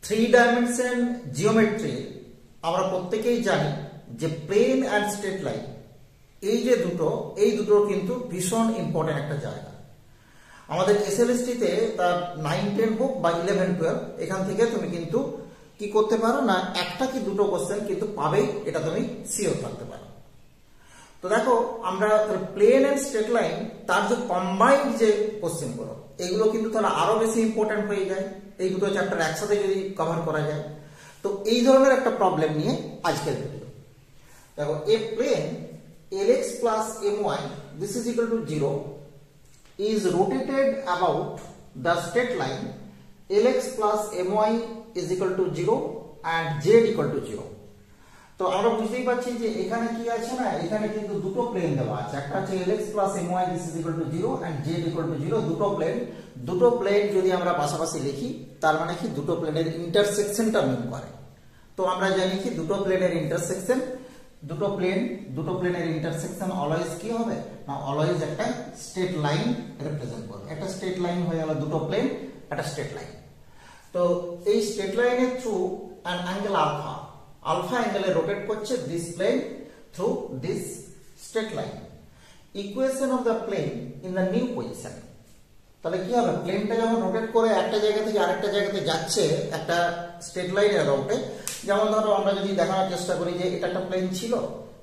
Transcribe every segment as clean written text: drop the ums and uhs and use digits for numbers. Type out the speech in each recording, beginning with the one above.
Three dimension geometry আমরা প্রত্যেকেই জানি যে প্লেন অ্যান্ড স্ট্রেট লাইন এই দুটো কিন্তু ভীষণ ইম্পর্টেন্ট একটা জায়গা। আমাদের এসএলএসটি-তে তার 9, 10 হোক বা 11, 12 এখান থেকে তুমি কিন্তু কি করতে পারো না একটা কি দুটো কোশ্চেন কিন্তু পাবেই, এটা তুমি সিওর থাকতে পারো। তো দেখো আমরা প্লেন অ্যান্ড স্ট্রেট লাইন তার যে কম্বাইন্ড যে কোশ্চেনগুলো এগুলো কিন্তু তাহলে আরো বেশি ইম্পর্টেন্ট হয়ে যায় এই দুটো চ্যাপ্টার একসাথে যদি কভার করা যায়। তো এই ধরনের একটা প্রবলেম নিয়ে আজকের ভিডিও। দেখো এ plane lx plus my this is equal to 0 is rotated about the straight line lx plus my is equal to 0 and z equal to 0. তো আমরা বুঝতেই পারছি যে এখানে কি আছে না, এখানে কিন্তু দুটো প্লেন দেওয়া আছে, একটা হচ্ছে lx plus my this is equal to 0 and z equal to 0। দুটো প্লেন যদি আমরা পাশাপাশি লিখি তার মানে কি দুটো প্লেনের ইন্টারসেকশনটা মিন করে। তো আমরা জানি কি দুটো প্লেনের ইন্টারসেকশন দুটো প্লেনের ইন্টারসেকশন অলওয়েজ কি হবে না, অলওয়েজ একটা স্ট্রেট লাইন রিপ্রেজেন্ট করবে। একটা স্ট্রেট লাইন হয়ে গেল দুটো প্লেন একটা স্ট্রেট লাইন। তো এই স্ট্রেট লাইনের থ্রু অ্যান অ্যাঙ্গেল আলফা অ্যাঙ্গেলে রোটেট করছে this plane through this straight line. Equation of the plane in the new position. তাহলে কি হবে, প্লেনটা যখন রোটেট করে একটা জায়গা থেকে আরেকটা জায়গাতে যাচ্ছে একটা স্ট্রেট লাইনের রোটে, যেমন ধরো আমরা যদি দেখানোর চেষ্টা করি যে এটা একটা প্লেন ছিল,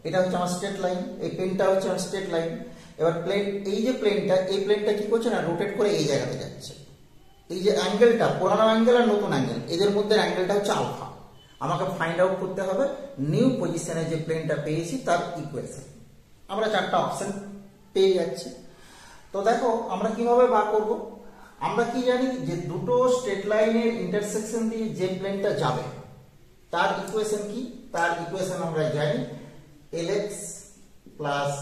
এটা হচ্ছে আমার স্ট্রেট লাইন, এই প্লেনটা হচ্ছে আমার স্ট্রেট লাইন। এবার এই যে প্লেনটা কি করছে না, রোটেট করে এই জায়গাতে যাচ্ছে। এই যে অ্যাঙ্গেলটা পুরানো অ্যাঙ্গেল আর নতুন অ্যাঙ্গেল এদের মধ্যে অ্যাঙ্গেলটা হচ্ছে আলফা। আমাকে ফাইন্ড আউট করতে হবে নিউ পজিশনে যে প্লেনটা পেয়েছি তার ইকুয়েশন। আমরা চারটা অপশন পেয়ে যাচ্ছি। তো দেখো আমরা কিভাবে বার করব, আমরা কি জানি যে দুটো স্ট্রেট লাইনের ইন্টারসেকশন দিয়ে যে প্লেনটা যাবে তার ইকুয়েশন কি, তার ইকুয়েশন আমরা জানি lx plus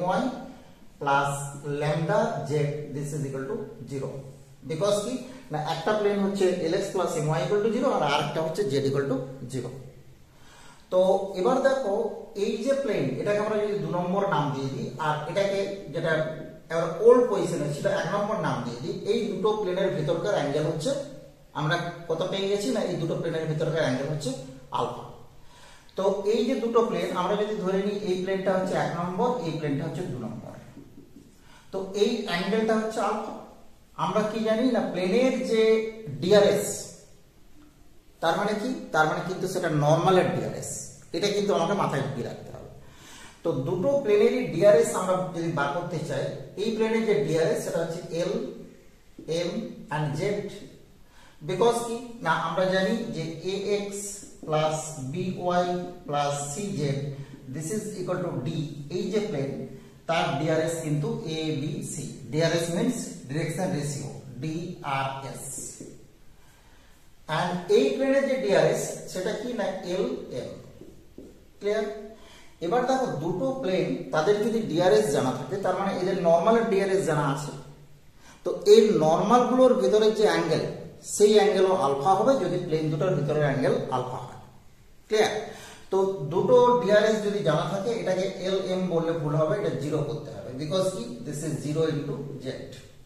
my plus lambda z this is equal to 0 because কি না একটা প্লেন হচ্ছে lx plus my equal to 0 আর আরেকটা হচ্ছে z equal to 0। তো এবার দেখো এই যে প্লেন এটাকে আমরা যদি 2 নম্বর নাম দিয়ে দিই আর এটাকে যেটা এবার ওল্ড পজিশনে ছিল 1 নম্বর নাম দিয়ে দিই, এই দুটো প্লেনের ভিতরকার অ্যাঙ্গেল হচ্ছে আমরা কত পেয়ে গেছি না, এই দুটো প্লেনের ভিতরকার অ্যাঙ্গেল হচ্ছে আলফা। তো এই যে দুটো প্লেন আমরা যদি ধরে নিই এই প্লেনটা হচ্ছে 1 নম্বর, এই প্লেনটা হচ্ছে 2 নম্বর, তো এই অ্যাঙ্গেলটা হচ্ছে আলফা। আমরা কি জানি না প্লেনের যে ডিআরএস তার মানে কি, তার মানে কিন্তু সেটা নরমালের ডিআরএস, এটা কিন্তু আমাকে মাথায় ঢুকিয়ে রাখতে হবে। তো দুটো প্লেনেরই ডিআরএস আমরা যদি বার করতে চাই, এই প্লেনের যে ডিআরএস সেটা হচ্ছে L M and Z. Because কি না আমরা জানি যে ax plus by plus cz this is equal to d, এই যে প্লেন তার ডিআরএস কিন্তু abc, DRS means direction ratio DRS, and এই প্লেনের যে ডিআরএস সেটা কি না lm। ক্লিয়ার? এবার দেখো দুটো প্লেন তাদের যদি ডিআরএস জানা থাকে তার মানে এদের নরমালের ডিআরএস জানা আছে। তো এই নরমাল গুলোর ভিতরে যে অ্যাঙ্গেল সেই অ্যাঙ্গেলও আলফা হবে যদি প্লেন দুটোর ভিতরের অ্যাঙ্গেল আলফা হয়। ক্লিয়ার? তো দুটো ডিআরএস যদি জানা থাকে এটাকে lm বললে ভুল হবে, এটা 0 করতে হবে। বিকজ কি দিস ইজ 0 ইনটু z,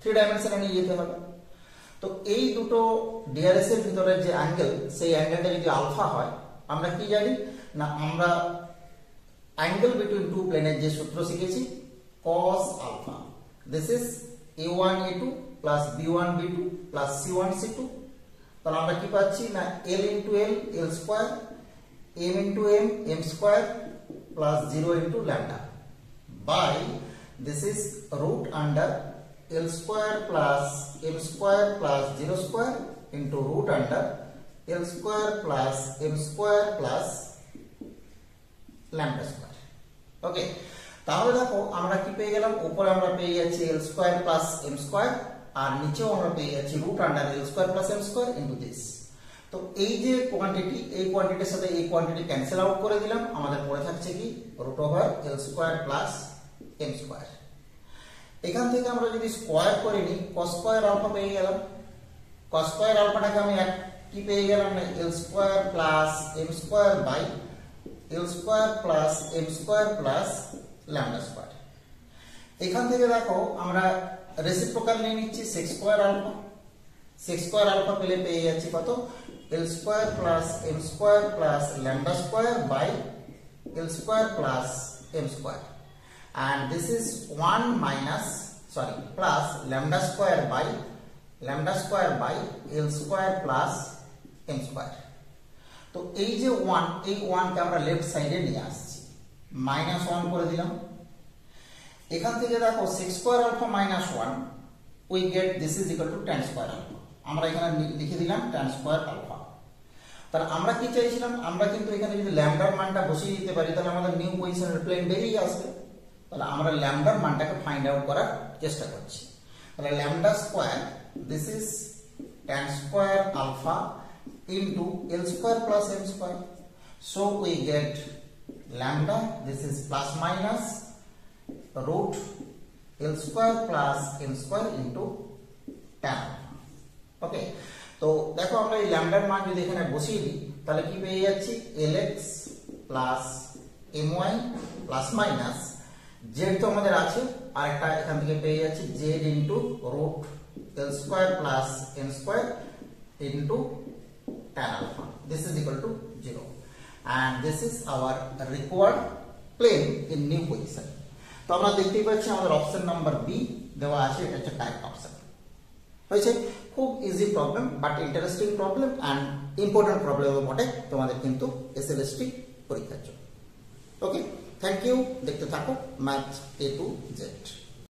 3 ডাইমেনশনে নিয়ে যেতে হবে। তো এই দুটো ডিআরএস এর ভিতরে যে অ্যাঙ্গেল সেই অ্যাঙ্গেলটা যদি আলফা হয়, আমরা কি জানি না আমরা অ্যাঙ্গেল বিটুইন টু প্লেনের যে সূত্র শিখেছি cos alpha, this is a1 a2 plus b1 b2 plus c1 c2। তাহলে আমরা কি পাচ্ছি না l into l l square, m into m m square plus 0 into lambda by this is root under l square plus m square plus 0 square into root under l square plus m square plus lambda square। ওকে, তাহলে দেখো আমরা কি পেয়ে গেলাম, উপরে আমরা পেয়ে যাচ্ছি l square plus m square আর নিচেও আমরা পেয়ে যাচ্ছি root under l square plus m square into this। তো এই যে কোয়ান্টিটি, এই কোয়ান্টিটির সাথে এই কোয়ান্টিটি ক্যান্সেল আউট করে দিলাম, আমাদের পড়ে থাকছে কি root over l square plus m square। এখান থেকে আমরা যদি স্কয়ার করে নিই cos স্কয়ার আলফা পেয়ে গেলাম। cos স্কয়ার আলফাটাকে আমি কি পেয়ে গেলাম না l square plus m square by l square plus m square plus lambda square। এখান থেকে দেখো আমরা রেসিপ্রোকাল নিয়ে নিচ্ছি sec square alpha, sec square alpha পেলে পেয়ে যাচ্ছি কত L square plus m square plus lambda square by L square plus m square, and this is 1 minus plus lambda square by L square plus m square. তো এই যে 1, এই 1 কে আমরা left সাইডে নিয়ে আসছি, -1 করে দিলাম। এখান থেকে দেখো sec square alpha minus 1 we get this is equal to tan square alpha, আমরা এখানে লিখে দিলাম tan square alpha। তাহলে আমরা কি চাইছিলাম, আমরা কিন্তু এখানে যদি ল্যামডার মানটা বসিয়ে দিতে পারি তাহলে আমাদের নিউ পজিশনের প্লেন বেরিয়ে আসবে। তাহলে আমরা ল্যামডার মানটাকে ফাইন্ড আউট করার চেষ্টা করছি। তাহলে lambda square this is tan square alpha into L square plus m square, so we get lambda this is plus minus root L square plus m square into tan alpha। ওকে, তো দেখো আমরা এই ল্যামডার মান যদি এখানে বসিয়ে দিই তাহলে কি পেয়ে যাচ্ছি, Lx plus my plus minus z তো আমাদের আছে, আর একটা এখান থেকে পেয়ে যাচ্ছি z into root L square plus m square into tan alpha, this is equal to 0, and this is our required plane in new position। তো আমরা দেখতেই পাচ্ছি আমাদের অপশন নাম্বার বি দেওয়া আছে, এটা হচ্ছে কারেক্ট অপশন হয়েছে। খুব easy problem, but interesting problem and important প্রবলেমও বটে তোমাদের কিন্তু এসএলএসটি পরীক্ষার জন্য। ওকে, থ্যাংক ইউ, দেখতে থাকো ম্যাথ A to Z।